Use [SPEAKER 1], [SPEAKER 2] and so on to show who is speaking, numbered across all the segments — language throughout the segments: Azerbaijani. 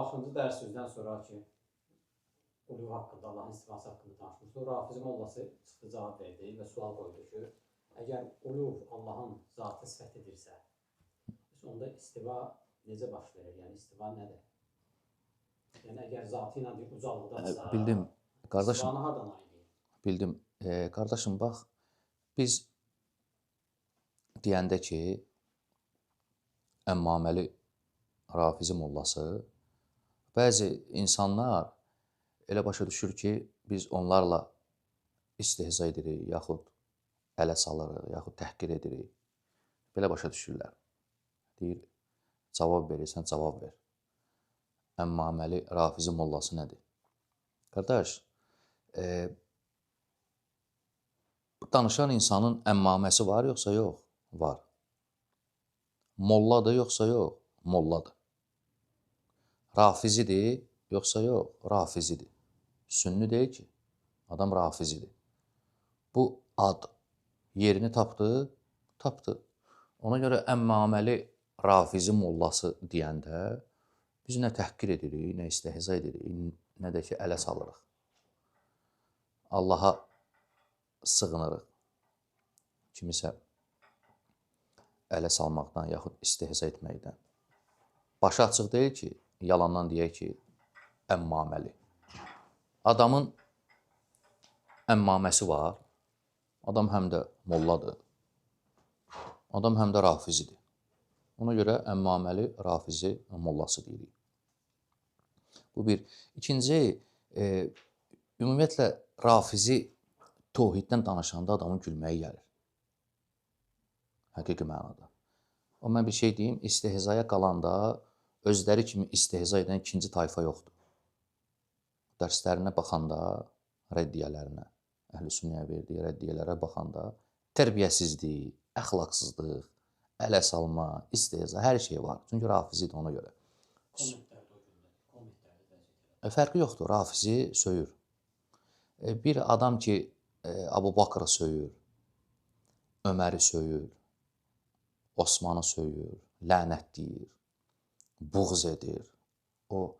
[SPEAKER 1] axırıncı dərsimizdən sonra ki, uluv haqqında, Allahın istifası haqqında danışmışdıq. Rafizi mollası çıxdı, cavab verdi və sual qoydu ki, əgər uluv Allahın zatı sifət edirsə, onda istiva necə baş verir? Yəni, istiva nədir? Yəni, əgər zatı ilə ucalıqdadırsa,
[SPEAKER 2] bildim, qardaşım,
[SPEAKER 1] istivanı hardan ayırır?
[SPEAKER 2] Bildim. Qardaşım, bax, biz deyəndə ki, Əmmaməli Rafizi mollası, bəzi insanlar elə başa düşür ki, biz onlarla istehza edirik, yaxud ələ salırıq, yaxud təhqir edirik. Belə başa düşürlər. Deyir, cavab verirsən, cavab ver. Əmmaməli Rafizi mollası nədir? Qardaş, danışan insanın əmmaməsi var, yoxsa yox? Var. Molladır, yoxsa yox? Molladır. Rafizidir, yoxsa yox? Rafizidir. Sünni deyil ki, adam rafizidir. Bu ad yerini tapdı, tapdı. Ona görə Əmmaməli Rafizi mollası deyəndə biz nə təhqir edirik, nə istehza edirik, nə də ki, ələ salırıq. Allaha sığınırıq. Kimisə ələ salmaqdan, yaxud istehza etməkdən. Başı açıq deyil ki, yalandan deyək ki, əmmaməli. Adamın əmmaməsi var, adam həm də molladır, adam həm də rafizidir. Ona görə Əmmaməli Rafizi mollası deyirik. Bu bir. İkinci, ümumiyyətlə, Rafizi tohiddən danışanda adamın gülməyi gəlir. Həqiqi mənada. O, mən bir şey deyim, istehzaya qalanda özləri kimi istehza edən ikinci tayfa yoxdur. Dərslərinə baxanda, rəddiyələrinə, Əhl-i-Sünnəyə verdiyi rəddiyələrə baxanda tərbiyəsizlik, əxlaqsızlıq, ələ salma, istehza, hər şey var. Çünki Rafizidir ona görə. Fərqi yoxdur, Rafizi söyür. Bir adam ki, Abu Bakrı söyür, Öməri söyür, Osmanı söyür, lənət deyir, buğz edir. O,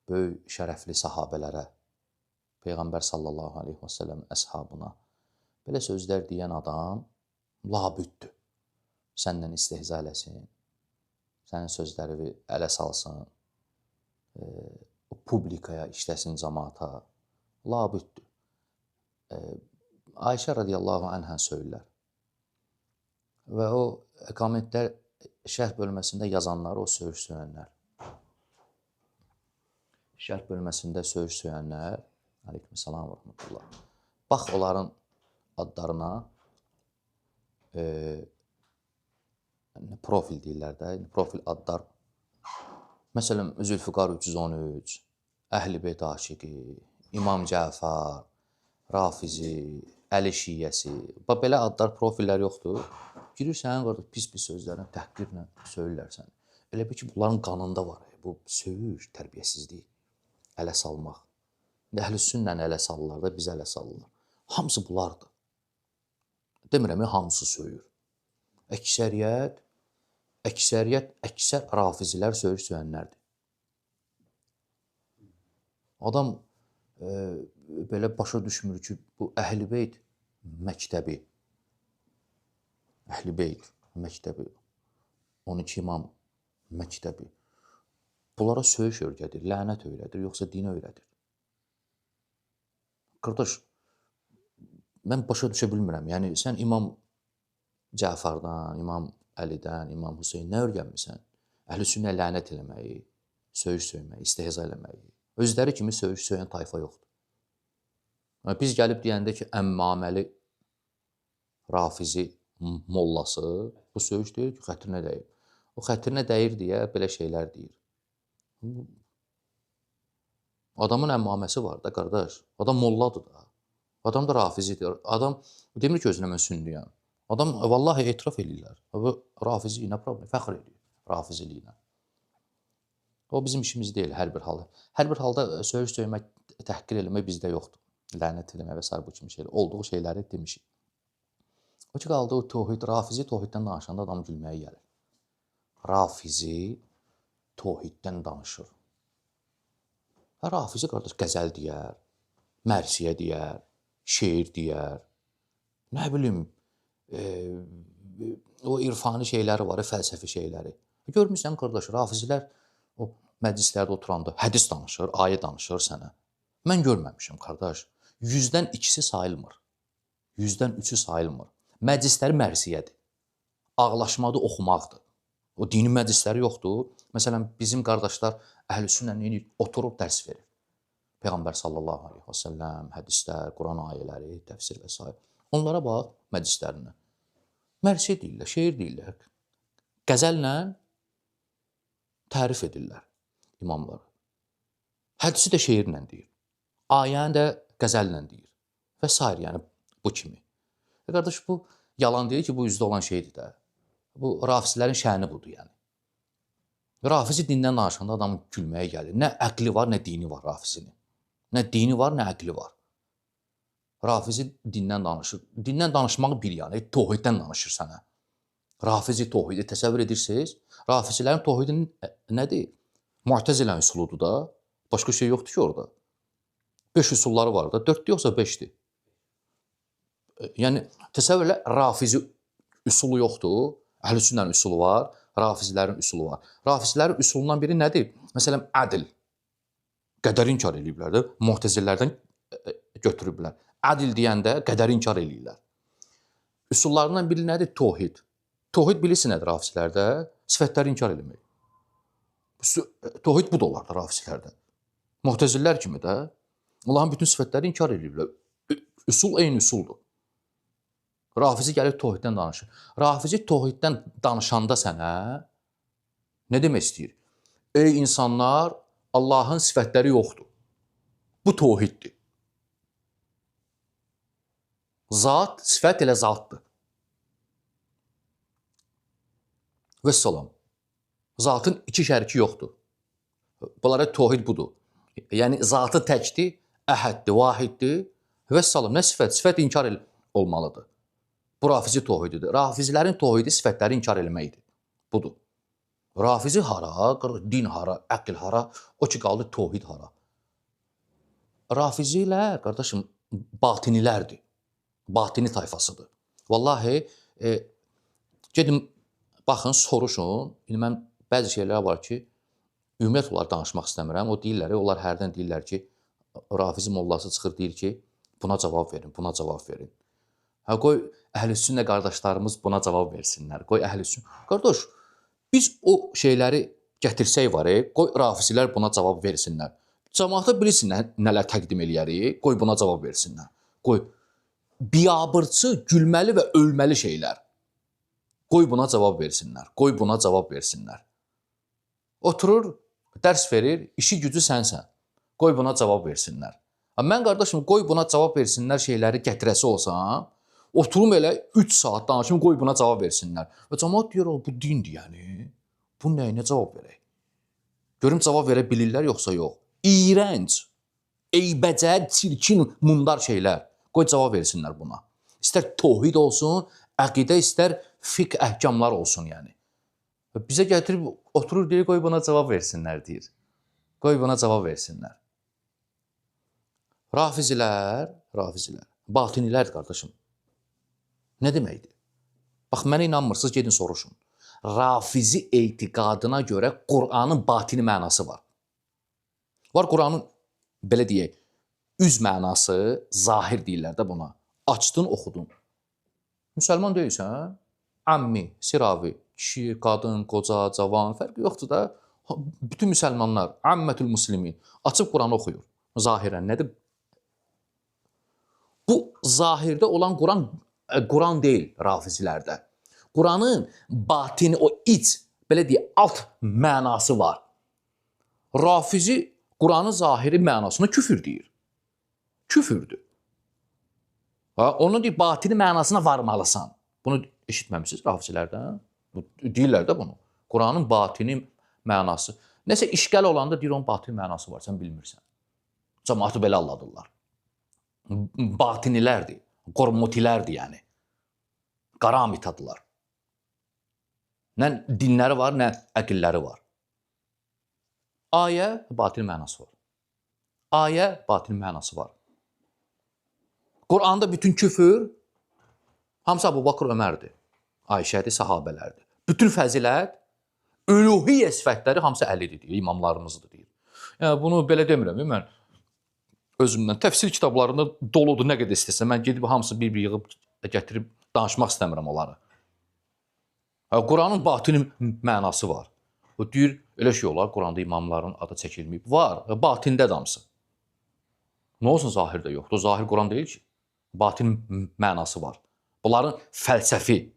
[SPEAKER 2] böyük şərəfli sahabələrə, Peyğəmbər sallallahu aleyhi və səlləm əshabına belə sözlər deyən adam labüddür. Səndən istehza eləsin, sənin sözləri ələ salsın, publikaya, işləsin cəmaata, labüddür. Ayşə radiyallahu anhə söyürlər. Və o kommentlər şərh bölməsində yazanlar, o söyüş söyənlər. Şərh bölməsində söyüş söyənlər, aleykümselam və rəhmətullah. Bax, onların adlarına profil deyirlər də, profil adlar. Məsələn, Zülfüqar 313, Əhl-i Beyt aşiqi, İmam Cəfər, Rafizi, Əli Şiyyəsi. Bax, belə adlar, profillər yoxdur. Girirsən, orada pis-pis sözlərlə, təhqirlə söyürlər səni. Elə bir ki, bunların qanında var. Bu söyüş, tərbiyəsizlik, ələ salmaq. Əhl-i-Sünnəni ələ salırlar da, bizə ələ salırlar. Hamısı bunlardır. Demirəm, hamısı söyür. Əksər rafizilər söyüş söyənlərdir. Adam belə başa düşmür ki, bu Əhl-i Beyt məktəbi, Əhl-i Beyt məktəbi, 12 imam məktəbi, bunlara söyüş öyrədir, lənət öyrədir, yoxsa dini öyrədir. Qardaş, mən başa düşə bilmirəm. Yəni, sən İmam Cəfərdən, İmam Əlidən, İmam Hüseyin nə öyrənmirsən? Əhl-i-Sünnə lənət eləməyi, söyüş söyməyi, istehza eləməyi. Özləri kimi söyüş söyən tayfa yoxdur. Biz gəlib deyəndə ki, Əmmaməli Rafizi mollası, bu söyüş deyir ki, xətrinə dəyir. O xətrinə dəyir deyə belə şeylər deyir. Adamın əmmaməsi var da, qardaş. Adam molladır da. Adam da rafizidir. Adam demir ki, özünə mən sünniyəm. Adam, vallahi, etiraf edirlər. Rafizi nə problem? Fəxr edir rafiziliyinə. O bizim işimiz deyil, hər bir halda. Hər bir halda söyüş söymək, təhqir eləmək bizdə yoxdur. Lənət eləmək və s. bu kimi şeylər. Olduğu şeyləri demişik. O ki, qaldı o tohid, Rafizi tohiddən danışanda adam gülməyə gəlir. Rafizi tohiddən danışır. Rafizi qardaş qəzəl deyər, mərsiyə deyər, şeir deyər, nə bilim, o irfani şeyləri var, fəlsəfi şeyləri. Görmüsən qardaş, Rafizilər o məclislərdə oturanda hədis danışır, ayə danışır sənə. Mən görməmişəm qardaş. 100-dən 2-si sayılmır. 100-dən 3-ü sayılmır. Məclisləri mərsiyədir. Ağlaşmadır, oxumaqdır. O dini məclisləri yoxdur. Məsələn, bizim qardaşlar əhl-i-sünnə neyini oturub dərs verir. Peyğəmbər sallallahu aleyhi və səlləm, hədislər, Quran ayələri, təfsir və s. Onlara bax məclislərinə. Mərsiyə deyirlər, şeir deyirlər. Qəzəllə tərif edirlər imamları. Hədisi də şeirlə deyir. Ayəni də qəzəllə deyir. Və s. Yəni bu kimi. Qardaş, bu yalan deyil ki, bu üzdə olan şeydir də. Bu Rafizlərin şəni budur yəni. Rafizi dindən danışanda adamın gülməyə gəlir. Nə əqli var, nə dini var Rafizinin. Nə dini var, nə əqli var. Rafizi dindən danışır. Dindən danışmağı bir yəni, tohiddən danışır sənə. Rafizi tohidi təsəvvür edirsiniz? Rafizilərin tohidi nədir? Mu'təzilənin üsuludur da. Başqa şey yoxdur ki orada. 5 üsulları var da. 4-dür yoxsa 5-dir? Yəni, təsəvvür elə, Rafizi üsulu yoxdur. Əhl-i-sünnənin üsulu var. Rafizlərin üsulu var. Rafizlərin üsulundan biri nədir? Məsələn, ədl. Qədəri inkar ediblər də. Mu'təzillərdən götürüblər. Ədl deyəndə qədəri inkar edirlər. Üsullarından biri nədir? Tohid. Tohid bilirsin nədir Rafizlərdə? Sifətləri inkar eləmək. Tohid bu da olar da Rafizlərdə. Mu'təzillər kimi də. Onların bütün sifətləri inkar edirlər. Üsul eyni üsuldur. Rafizi gəlir tohiddən danışır. Rafizi tohiddən danışanda sənə nə demək istəyir? Ey insanlar, Allahın sifətləri yoxdur. Bu tohiddir. Zat, sifət elə zatdır. Vəssalam. Zatın iki şəriki yoxdur. Bunlara tohid budur. Yəni, zatı təkdir, əhəddir, vahiddir. Vəssalam, nə sifət? Sifət inkar olmalıdır. Bu Rafizi tohididir. Rafizlərin tohidi sifətləri inkar eləməkdir. Budur. Rafizi hara, din hara, əql hara, o ki qaldı tohid hara. Rafizilər, qardaşım, batinilərdir. Batini tayfasıdır. Vallahi, gedin, baxın, soruşun. Mən bəzi şeylər var ki, ümumiyyət olaraq danışmaq istəmirəm. O deyirlər, onlar hərdən deyirlər ki, Rafizi mollası çıxır, deyir ki, buna cavab verin, buna cavab verin. Qoy əhl-i-sünnə qardaşlarımız buna cavab versinlər. Qoy əhl-i-sünnə. Qardaş, biz o şeyləri gətirsək var, qoy Rafizilər buna cavab versinlər. Cəmaata bilirsin nələr təqdim eləyərik, qoy buna cavab versinlər. Qoy biabırçı, gülməli və ölməli şeylər. Qoy buna cavab versinlər. Qoy buna cavab versinlər. Oturur, dərs verir, işi gücü sənsən. Qoy buna cavab versinlər. Mən qardaşım, qoy buna cavab versinlər şeyləri gətirəsi olsam, oturum elə 3 saat danışım, qoy buna cavab versinlər. Və cəmaat deyir, bu dindir yəni. Bu nəyinə cavab verək? Görüm cavab verə bilirlər yoxsa yox. İyrənc, eybəcər, çirkin, mundar şeylər. Qoy cavab versinlər buna. İstər tohid olsun, əqidə, istər fiqh əhkamlar olsun yəni. Bizə gətirib oturur deyir, qoy buna cavab versinlər deyir. Qoy buna cavab versinlər. Rafizilər, batinilər qardaşım. Nə deməkdir? Bax, mənə inanmırsınız, gedin soruşun. Rafizi etiqadına görə Qur'anın batini mənası var. Var Qur'anın, belə deyək, üz mənası, zahir deyirlər də buna. Açdın, oxudun. Müsəlman deyilsən, əmmi, siravi, kişi, qadın, qoca, cavan, fərqi yoxdur da. Bütün müsəlmanlar, əmmətül muslimin, açıb Qur'anı oxuyur. Zahirən nədir? Bu, zahirdə olan Quran deyil Rafizilərdə. Quranın batini, o iç, belə deyək, alt mənası var. Rafizi Quranın zahiri mənasına küfür deyir. Küfürdür. Onun deyir, batini mənasına varmalısan. Bunu eşitməmişsiniz Rafizilərdən? Deyirlər də bunu. Quranın batini mənası. Nəsə işgəl olanda deyir, onun batini mənası var, sən bilmirsən. Cəmaatı belə alladırlar. Batinilərdir, qormutilərdir yəni. Qaramitadılar. Nə dinləri var, nə əqilləri var. Ayə, batini mənası var. Ayə batin mənası var. Quranda bütün küfür hamısı Əbu Bakr Ömərdir. Ayşədir, sahabələrdir. Bütün fəzilət, üluhiyyə sifətləri hamısı Əlidir deyir, imamlarımızdır deyir. Yəni bunu belə demirəm, mən özümdən təfsir kitablarında doludur, nə qədər istəsəm mən gedib hamısı bir yığıb gətirib danışmaq istəmirəm onları. Quranın batini mənası var. O deyir, elə şey olar, Quranda imamların adı çəkilməyib. Var, batində damsı. Nə olsun zahirdə yoxdur? Zahir Quran deyil ki. Batin mənası var. Bunların fəlsəfi,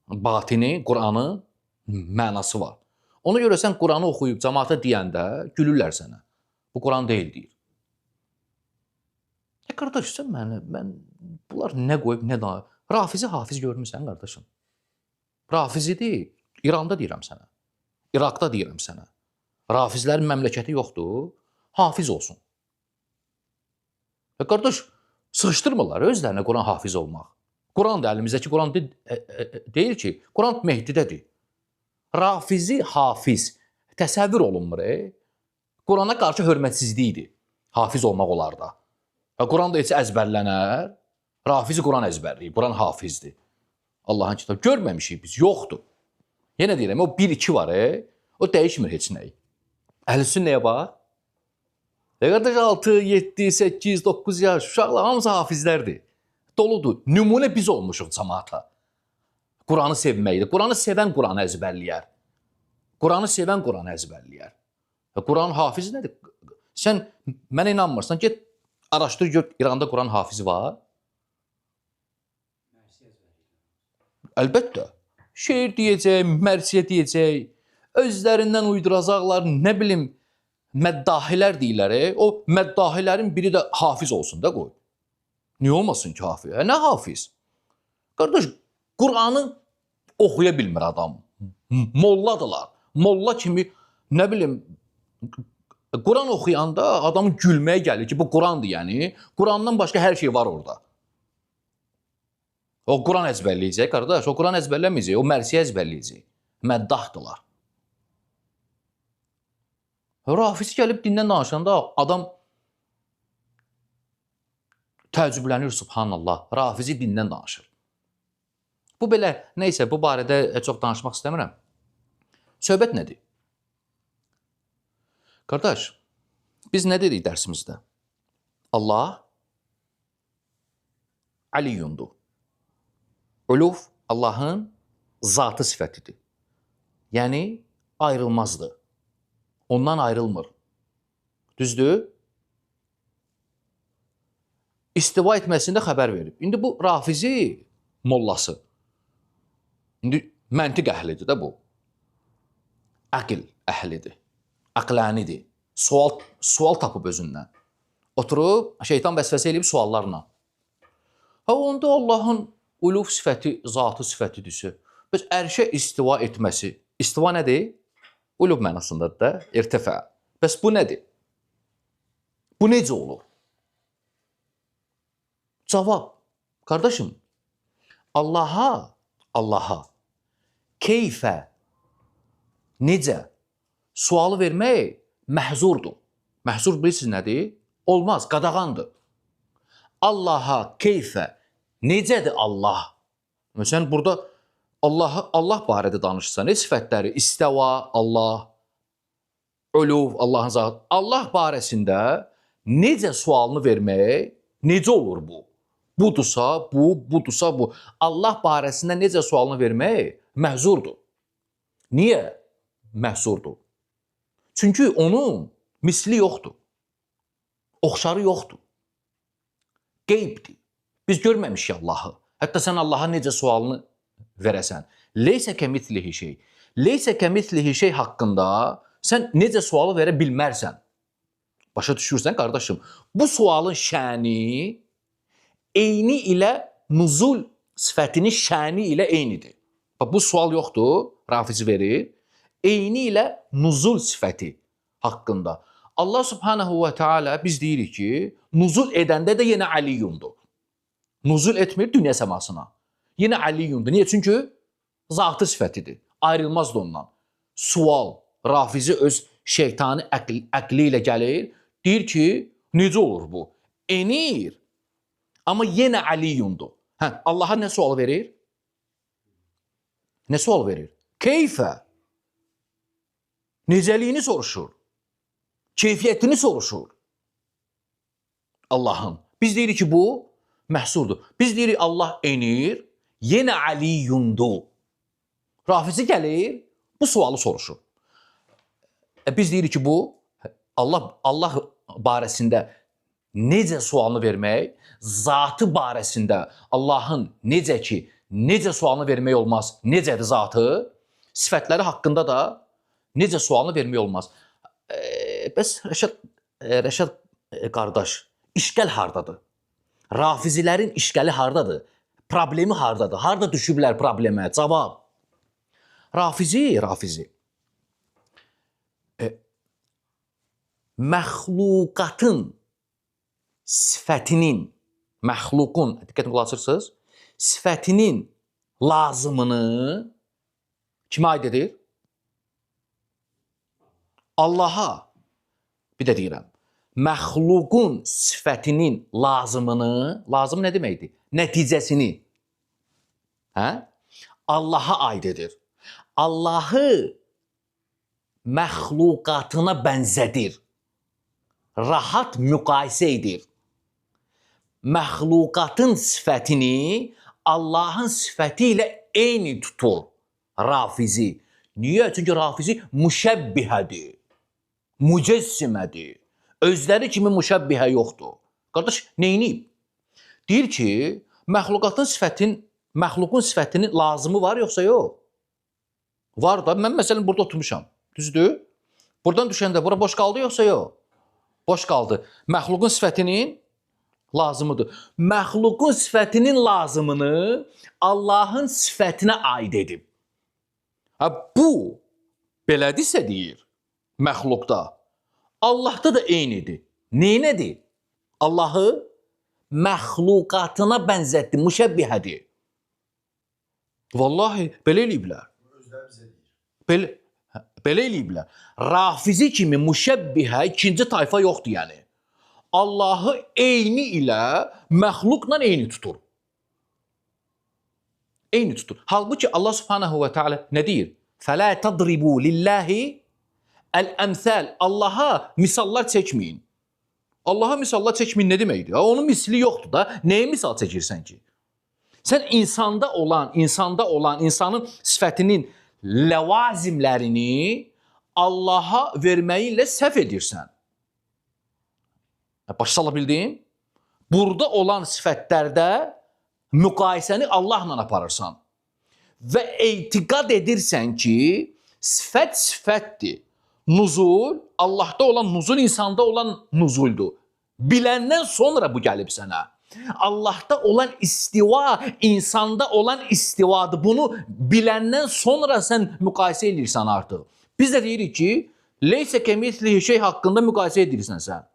[SPEAKER 2] batini, Quranın mənası var. Ona görə sən Quranı oxuyub cəmaata deyəndə gülürlər sənə. Bu Quran deyil deyir. Qardaş, sən mən bunlar nə qoyub, nə da... Rafizi hafiz görmüsən, qardaşım. Rafizidir, İranda deyirəm sənə. İraqda deyirəm sənə. Rafizlərin məmləkəti yoxdur, hafiz olsun. Qardaş, sıxışdırmırlar özlərinə Quran hafiz olmaq. Quran da əlimizdəki Quran deyil ki, Quran Mehdidədir. Rafizi hafiz təsəvvür olunmur. Qurana qarşı hörmətsizlikdir. Hafiz olmaq olar da. Quran da heç əzbərlənər. Rafizi Quran əzbərləyir. Quran hafizdir. Allahın kitabı. Görməmişik biz. Yoxdur. Yenə deyirəm, o 1-2 var. O dəyişmir heç nəyi. Əhl-i-sünnəyə bax. Qardaş 6, 7, 8, 9 yaş uşaqlar hamısı hafizlərdir. Doludur. Nümunə biz olmuşuq cəmaata. Quranı sevməkdir. Quranı sevən Quranı əzbərləyər. Quranı sevən Quranı əzbərləyər. Quran hafizi nədir? Sən mənə inanmırsan, get araşdır gör, İranda Quran hafizi var. Əlbəttə. Şeir deyəcək, mərsiyə deyəcək, özlərindən uyduracaqlar, nə bilim, məddahilər deyirlər. O məddahilərin biri də hafiz olsun da qoy. Niyə olmasın ki hafiz? Nə hafiz? Qardaş, Quranı oxuya bilmir adam. Molladılar. Molla kimi, nə bilim, Quran oxuyanda adamın gülməyə gəlir ki, bu Qurandır yəni. Qurandan başqa hər şey var orada. O Quran əzbərləyəcək, qardaş. O Quran əzbərləməyəcək, o mərsiyə əzbərləyəcək. Məddahdılar. Rafizi gəlib dindən danışanda adam təəccüblənir, subhanallah. Rafizi dindən danışır. Bu belə, neysə, bu barədə çox danışmaq istəmirəm. Söhbət nədir? Qardaş, biz nə dedik dərsimizdə? Allah Aliyyundur. Uluv Allahın zatı sifətidir. Yəni, ayrılmazdır. Ondan ayrılmır. Düzdür? İstiva etməsində xəbər verib. İndi bu Rafizi mollası. İndi məntiq əhlidir də bu. Əql əhlidir. Əqlənidir. Sual tapıb özündən. Oturub, şeytan vəsvəsə eləyib suallarla. Onda Allahın uluv sifəti, zatı sifətidirsə, bəs ərşə istiva etməsi, istiva nədir? Uluv mənasındadır da, irtifə. Bəs bu nədir? Bu necə olur? Cavab, qardaşım, Allaha, keyfə, necə sualı vermək məhzurdur. Məhzur bilirsiniz nədir? Olmaz, qadağandır. Allaha, keyfə, necədir Allah? Məsələn, burada Allah barədə danışırsan, sifətləri, istəva, Allah, uluv, Allahın zatı. Allah barəsində necə sualını vermək, necə olur bu? Budursa bu, budursa bu. Allah barəsində necə sualını vermək məhzurdur. Niyə məhzurdur? Çünki onun misli yoxdur. Oxşarı yoxdur. Qeybdir. Biz görməmişik Allahı. Hətta sən Allaha necə sualını verəsən. Leysə kəmitlihi şey. Leysə kəmitlihi şey haqqında sən necə sualı verə bilmərsən. Başa düşürsən, qardaşım? Bu sualın şəni eyni ilə nuzul sifətinin şəni ilə eynidir. Bu sual yoxdur, Rafizi verir. Eyni ilə nuzul sifəti haqqında. Allah subhanahu və teala biz deyirik ki, nuzul edəndə də yenə Aliyyundur. Nuzul etmir dünya səmasına. Yenə Aliyyundur. Niyə? Çünki zatı sifətidir. Ayrılmazdır ondan. Sual, Rafizi öz şeytani əqli ilə gəlir. Deyir ki, Necə olur bu? Enir, amma yenə Aliyyundur. Allaha nə sual verir? Nə sual verir? Keyfə? Necəliyini soruşur. Keyfiyyətini soruşur. Allahın. Biz deyirik ki, bu məhsurdur. Biz deyirik Allah enir, yenə Aliyyundur. Rafizi gəlir, bu sualı soruşur. Biz deyirik ki, bu Allah barəsində necə sualını vermək, zatı barəsində Allahın necə sualını vermək olmaz, necədir zatı, sifətləri haqqında da necə sualını vermək olmaz. Bəs Rəşad qardaş, işgəl hardadır? Rafizilərin işgəli hardadır? Problemi hardadır? Harda düşüblər problemə? Cavab. Rafizi məxluqatın sifətinin, məxluqun, diqqətlə qulaq asırsınız, sifətinin lazımını kimə aid edir? Allaha. Bir də deyirəm, məxluqun sifətinin lazımını, lazım nə deməkdir? Nəticəsini Allaha aid edir. Allahı məxluqatına bənzədir. Rahat müqayisə edir. Məxluqatın sifətini Allahın sifəti ilə eyni tutur Rafizi. Niyə? Çünki Rafizi müşəbbihədir. Mücəssimədir. Özləri kimi müşəbbihə yoxdur. Qardaş, neyniyib? Deyir ki, məxluqun sifətinin lazımı var, yoxsa yox? Var da, mən məsələn burada oturmuşam. Düzdür? Buradan düşəndə bura boş qaldı, yoxsa yox? Boş qaldı. Məxluqun sifətinin lazımıdır. Məxluqun sifətinin lazımını Allahın sifətinə aid edib. Bu, belədirsə deyir, məxluqda. Allahda da eynidir. Neynədir? Allahı məxluqatına bənzətdi, müşəbbihədir. Vallahi, belə eləyiblər. Belə eləyiblər. Rafizi kimi müşəbbihə ikinci tayfa yoxdur yəni. Allahı eyni ilə məxluqla eyni tutur. Eyni tutur. Halbuki Allah subhanahu və teala nə deyir? فَلَا تَضْرِبُوا لِلَّهِ الْأَمْثَالِ Allaha misallar çəkməyin. Allaha misallar çəkməyin nə deməkdir? Onun misli yoxdur da. Nəyə misal çəkirsən ki? Sən insanda olan, insanın sifətinin ləvazimlərini Allaha verməyi ilə səhv edirsən. Başa sala bildim? Burada olan sifətlərdə müqayisəni Allahla aparırsan. Və etiqad edirsən ki, sifət sifətdir. Nuzul, Allahda olan nuzul, insanda olan nuzuldur. Biləndən sonra bu gəlib sənə. Allahda olan istiva, insanda olan istivadır. Bunu biləndən sonra sən müqayisə edirsən artıq. Biz də deyirik ki, leysə kəmislihi şey haqqında müqayisə edirsən sən.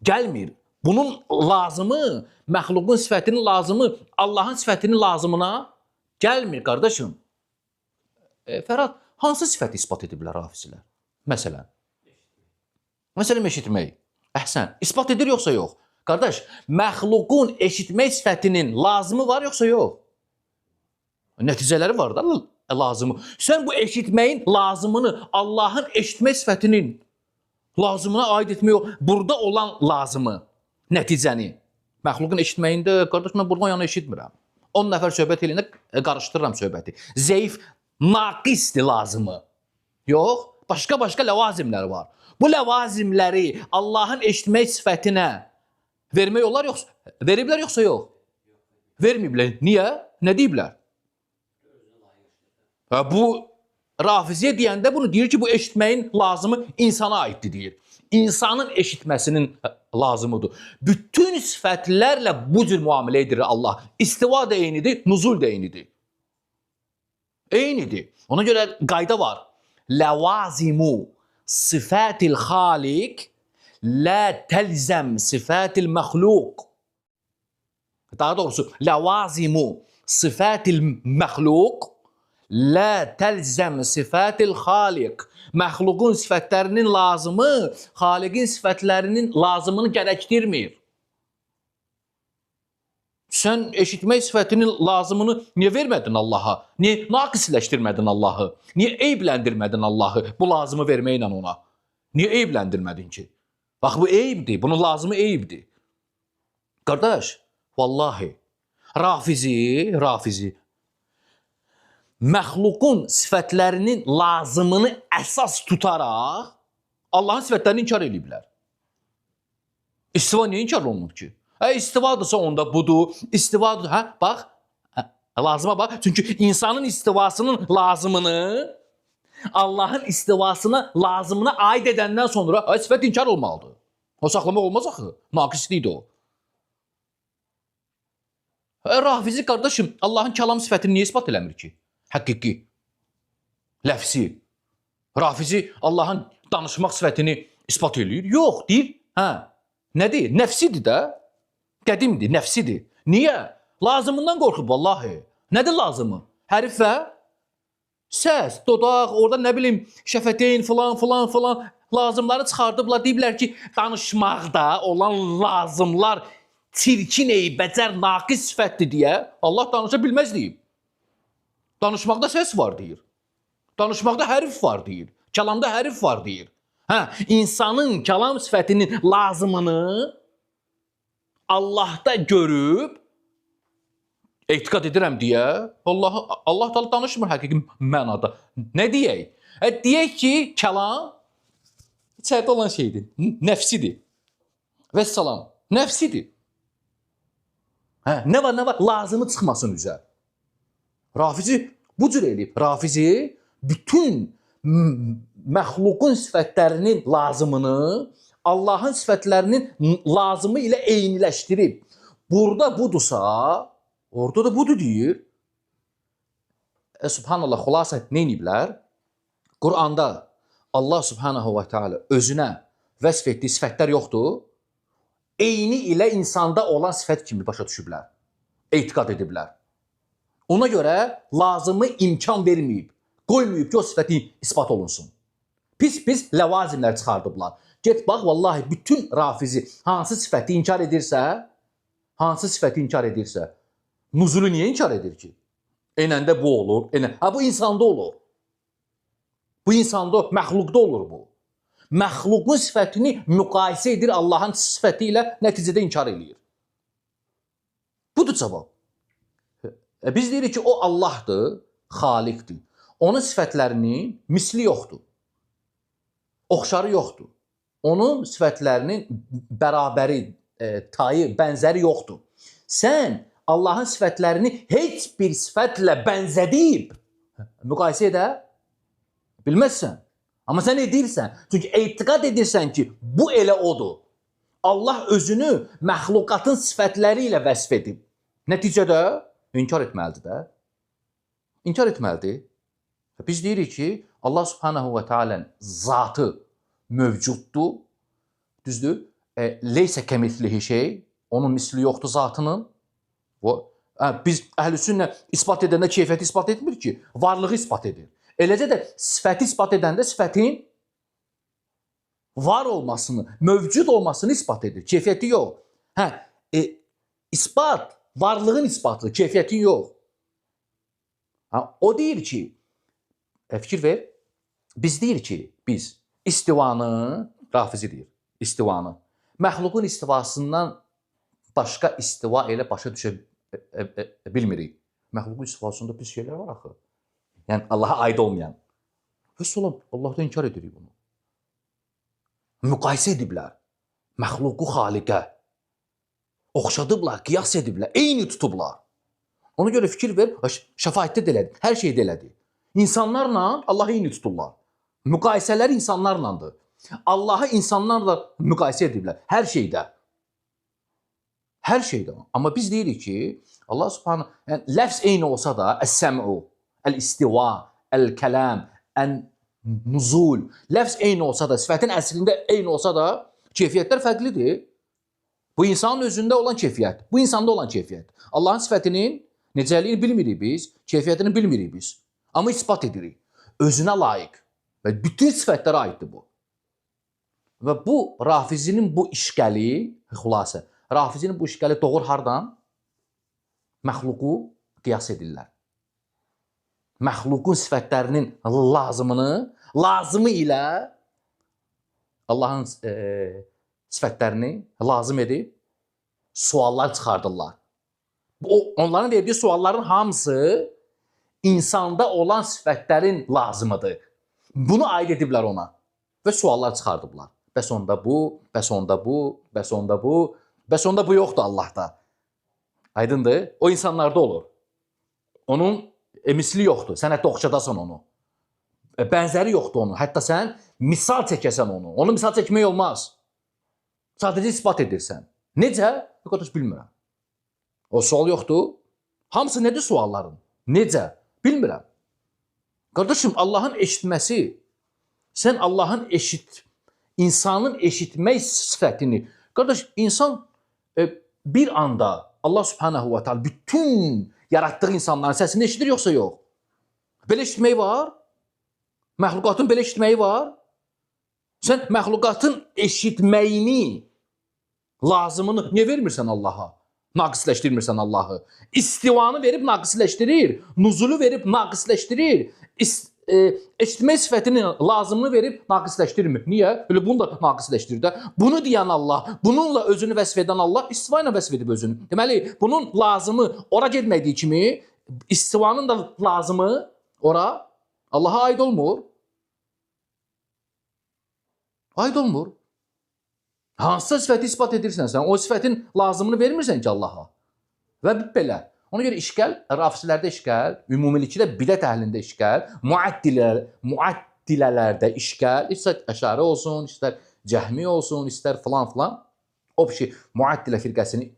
[SPEAKER 2] Gəlmir. Bunun lazımı, məxluqun sifətinin lazımı, Allahın sifətinin lazımına gəlmir, qardaşım. Fərad, hansı sifəti ispat ediblər rafizilər? Məsələn, eşitmək. Əhsən, ispat edir yoxsa yox? Qardaş, məxluqun eşitmək sifətinin lazımı var yoxsa yox? Nəticələri var da lazımı. Sən bu eşitməyin lazımını Allahın eşitmək sifətinin lazımına aid etmək yox. Burada olan lazımı, nəticəni. Məxluqun eşitməyində, qardaş, mən buradan yana eşitmirəm. 10 nəfər söhbət eləyəndə qarışdırıram söhbəti. Zəif, naqisdir lazımı. Yox, başqa ləvazimləri var. Bu ləvazimləri Allahın eşitmək sifətinə vermək olar yoxsa? Veriblər yoxsa yox? Verməyiblər. Niyə? Nə deyiblər? Bu Rafiziyə deyəndə bunu deyir ki, bu eşitməyin lazımı insana aiddir deyir. İnsanın eşitməsinin lazımıdır. Bütün sifətlərlə bu cür müamilə edir Allah. İstiva da eynidir, nuzul da eynidir. Eynidir. Ona görə qayda var. Ləvazimu sifətil xaliq lə təlzəm sifətil məxluq. Daha doğrusu, ləvazimu sifətil məxluq lə təlzəm sifətil xaliq. məxluqun sifətlərinin lazımı xaliqin sifətlərinin lazımını gərəkdirmir. Sən eşitmək sifətinin lazımını niyə vermədin Allaha? Niyə naqisləşdirmədin Allahı? Niyə eybləndirmədin Allahı bu lazımı verməklə ona? Niyə eybləndirmədin ki? Bax, bu eyibdir, bunun lazımı eyibdir. Qardaş, vallahi, Rafizi, məxluqun sifətlərinin lazımını əsas tutaraq Allahın sifətlərini inkar ediblər. İstiva niyə inkar olunub ki? İstivadırsa onda budur, istivadır, bax, lazıma bax. Çünki insanın istivasının lazımını Allahın istivasına lazımına aid edəndən sonra sifət inkar olmalıdır. O saxlamaq olmaz axı, naqislikdir o. Rafizi qardaşım, Allahın kəlam sifətini niyə ispat eləmir ki? Həqiqi, ləfsi. Rafizi Allahın danışmaq sifətini ispat eləyir. Yox, deyir, nədir? Nəfsidir də. Qədimdir, nəfsidir. Niyə? Lazımından qorxub, vallahi. Nədir lazımı? Hərifə, səs, dodaq, orada nə bilim, şəfəteyn, filan, lazımları çıxardıblar, deyiblər ki, danışmaqda olan lazımlar çirkin, eybəcər, naqis sifətdir deyə Allah danışa bilməz deyib. Danışmaqda səs var deyir. Danışmaqda hərif var deyir. Kəlamda hərif var deyir. İnsanın kəlam sifətinin lazımını Allahda görüb etiqad edirəm deyə Allah Taala danışmır həqiqi mənada. Nə deyək? Deyək ki, kəlam içəridə olan şeydir, nəfsidir. Vəssalam, nəfsidir. Nə var, lazımı çıxmasın üzə. Rafizi bu cür eləyib. Rafizi bütün məxluqun sifətlərinin lazımını Allahın sifətlərinin lazımı ilə eyniləşdirib. Burada budursa, orada da budur deyir. Subhanallah, xülasə nə ediblər? Quranda Allah subhanahu wa ta'ala özünə vəsf etdiyi sifətlər yoxdur. Eyni ilə insanda olan sifət kimi başa düşüblər. Etiqad ediblər. Ona görə lazımı imkan verməyib. Qoymayıb ki, o sifəti ispat olunsun. Pis ləvazimlər çıxardıblar. Get bax, vallahi bütün Rafizi hansı sifəti inkar edirsə, nuzulu niyə inkar edir ki? Enəndə bu olur. Bu insanda olur. Bu insanda, məxluqda olur bu. Məxluqun sifətini müqayisə edir Allahın sifəti ilə, nəticədə inkar edir. Budur cavab. Biz deyirik ki, o Allahdır, xaliqdir. Onun sifətlərinin misli yoxdur. Oxşarı yoxdur. Onun sifətlərinin bərabəri, tayı, bənzəri yoxdur. Sən Allahın sifətlərini heç bir sifətlə bənzədib müqayisə edə bilməzsən. Amma sən edirsən. Çünki etiqad edirsən ki, bu elə odur. Allah özünü məxluqatın sifətləri ilə vəsf edib. Nəticədə inkar etməlidir də. İnkar etməlidir. Biz deyirik ki, Allah subhanahu wa ta'ala'nın zatı mövcuddur. Düzdür? Leysə kəmitlihi şey, onun misli yoxdur zatının. Biz əhl-i sünnə ispat edəndə keyfiyyəti ispat etmir ki, varlığı ispat edir. Eləcə də sifəti ispat edəndə sifətin var olmasını, mövcud olmasını ispat edir. Keyfiyyəti yox. İspat, varlığın ispatıdır, keyfiyyəti yox. O deyir ki, fikir ver, biz deyir ki, biz istivanı, Rafizi deyir, istivanı, məxluqun istivasından başqa istiva elə başa düşə bilmirik. Məxluqun istivasında pis şeylər var axı. Yəni, Allaha aid olmayan. Vəssalam, Allahdan inkar edirik bunu. Müqayisə ediblər. Məxluqu xaliqə. Oxşadıblar, qiyas ediblər, eyni tutublar. Ona görə fikir ver, şəfaətdə də elədi, hər şeydə elədi. İnsanlarla Allahı eyni tuturlar. Müqayisələr insanlarlandır. Allahı insanlarla müqayisə ediblər, hər şeydə. Hər şeydə. Amma biz deyirik ki, Allah subhanahu, yəni ləfz eyni olsa da, əs-səm'u, əl-istiva, əl-kələm, ən-nuzul, ləfz eyni olsa da, sifətin əslində eyni olsa da, keyfiyyətlər fərqlidir. Bu insanın özündə olan keyfiyyət, bu insanda olan keyfiyyət. Allahın sifətinin necəliyini bilmirik biz, keyfiyyətini bilmirik biz. Amma ispat edirik. Özünə layiq. Və bütün sifətlərə aiddir bu. Və bu Rafizinin bu işgəli, xülasə, Rafizinin bu işgəli doğur hardan? Məxluqu qiyas edirlər. Məxluqun sifətlərinin lazımı ilə Allahın sifətlərini lazım edib suallar çıxardırlar. Onların verdiyi sualların hamısı insanda olan sifətlərin lazımıdır. Bunu aid ediblər ona və suallar çıxardıblar. Bəs onda bu, bəs onda bu, bəs onda bu, bəs onda bu yoxdur Allahda. Aydındır? O insanlarda olur. Onun misli yoxdur. Sən hətta oxşadasan onu. Bənzəri yoxdur onun. Hətta sən misal çəkəsən onu. Onu misal çəkmək olmaz. Sadəcə isbat edirsən. Necə? Qardaş, bilmirəm. O sual yoxdur. Hamısı nədir sualların? Necə? Bilmirəm. Qardaşım, Allahın eşitməsi, sən Allahın insanın eşitmək sifətini, qardaş, insan bir anda Allah subhanahu wa ta'ala bütün yaratdığı insanların səsini eşidir yoxsa yox? Belə eşitmək var. Məxluqatın belə eşitməyi var. Sən məxluqatın eşitməyini, lazımını niyə vermirsən Allaha? Naqisləşdirmirsən Allahı. İstivanı verib naqisləşdirir. Nuzulu verib naqisləşdirir. Eşitmək sifətinin lazımını verib naqisləşdirmir. Niyə? Elə bunu da naqisləşdirir də. Bunu deyən Allah, bununla özünü vəsf edən Allah istiva ilə vəsf edib özünü. Deməli, bunun lazımı ora getmədiyi kimi, istivanın da lazımı ora Allaha aid olmur. Aid olmur. Hansısa sifəti isbat edirsən sən, o sifətin lazımını vermirsən ki Allaha. Və belə. Ona görə işgəl, rafizlərdə işgəl, ümumilikdə bidət əhlində işgəl, muaddilələrdə işgəl, istər əşari olsun, istər cəhmi olsun, istər filan. O şey, muaddilə firqəsinin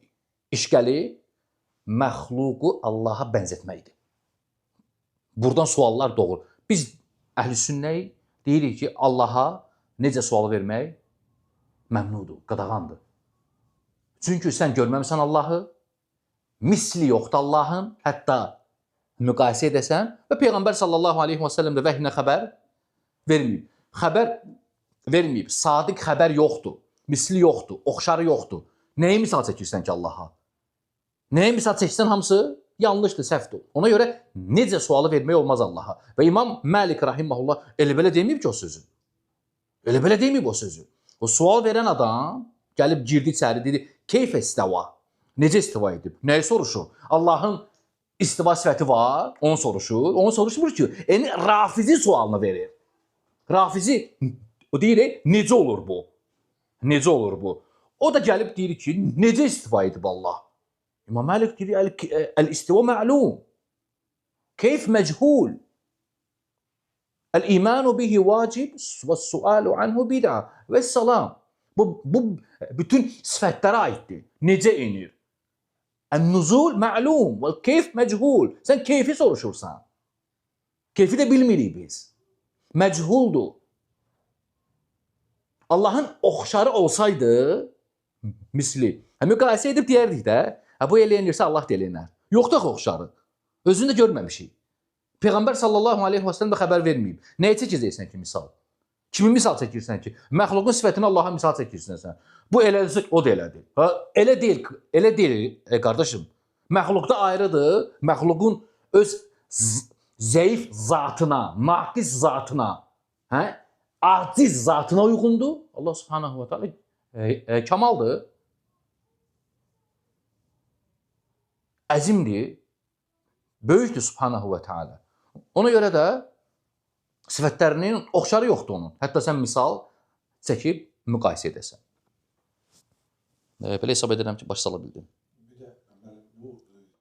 [SPEAKER 2] işgəli məxluqu Allaha bənzətməkdir. Buradan suallar doğur. Biz əhl-i sünnəyik, deyirik ki, Allaha necə sual vermək? Məmnudur, qadağandır. Çünki sən görməmisən Allahı, misli yoxdur Allahın, hətta müqayisə edəsən və Peyğəmbər sallallahu aleyhi və səlləm də vəhiyyə xəbər verməyib. Xəbər verməyib, sadiq xəbər yoxdur, misli yoxdur, oxşarı yoxdur. Nəyi misal çəkirsən ki Allaha? Nəyi misal çəksən hamısı yanlışdır, səhvdir. Ona görə necə sualı vermək olmaz Allaha. Və İmam Məlik rahiməhullah elə belə deməyib ki o sözü. Elə belə deməyib o sözü. O sual verən adam gəlib girdi içəri, dedi, keyf istiva. Necə istiva edib? Nəyi soruşur? Allahın istiva sifəti var, onu soruşur. Onu soruşmur ki, Rafizi sualını verir. Rafizi, o deyir, necə olur bu? Necə olur bu? O da gəlib deyir ki, necə istiva edib Allah? İmam Məlik deyir, el-istiva ma'lum. Keyf məchul. El-imanu bihi vacib və sualu anhu bid'a və salam. Bu bütün sifətlərə aiddir. Necə inir? El-nuzul ma'lum və keyf məchul. Sən keyfi soruşursan. Keyfi də bilmirik biz. Məchuldur. Allahın oxşarı olsaydı, misli, müqayisə edib deyərdik də, bu eləyənirsə Allah da eləyənər. Yoxdur oxşarı. Özünü də görməmişik. Peyğəmbər sallallahu aleyhi və səlləm də xəbər verməyib. Nəyə çəkəcəksən ki, misal? Kimi misal çəkirsən ki? Məxluqun sifətini Allaha misal çəkirsən sən. Bu elədirsə, o da elədir. Elə deyil, qardaşım. Məxluqda ayrıdır. Məxluqun öz zəif zatına, naqis zatına, aciz zatına uyğundur. Allah subhanahu wa ta'ala kamaldır. Əzimdir. Böyükdür subhanahu wa ta'ala. Ona görə də sifətlərinin oxşarı yoxdur onun. Hətta sən misal çəkib müqayisə edəsən. Belə hesab edirəm ki, başa sala bildim.